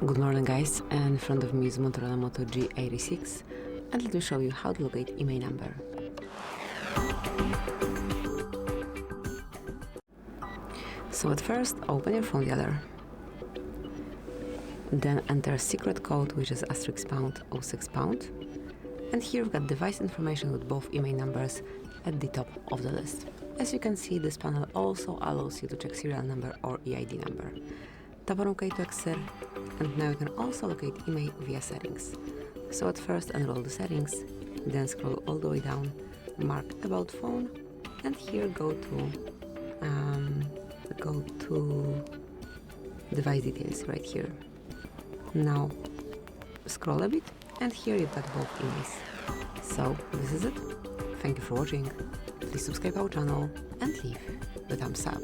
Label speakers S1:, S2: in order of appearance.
S1: Good morning guys, and in front of me is Motorola Moto G86, and let me show you how to locate IMEI number. So at first open your phone dialer, then enter secret code, which is *#06#, and here we've got device information with both IMEI numbers at the top of the list. As you can see, this panel also allows you to check serial number or EID number. Tap on OK to exit, and now you can also locate IMEI via settings. So at first enroll the settings, then scroll all the way down, mark about phone, and here go to device details right here. Now scroll a bit, and here you've got both IMEIs. So this is it. Thank you for watching. Please subscribe our channel and leave the thumbs up.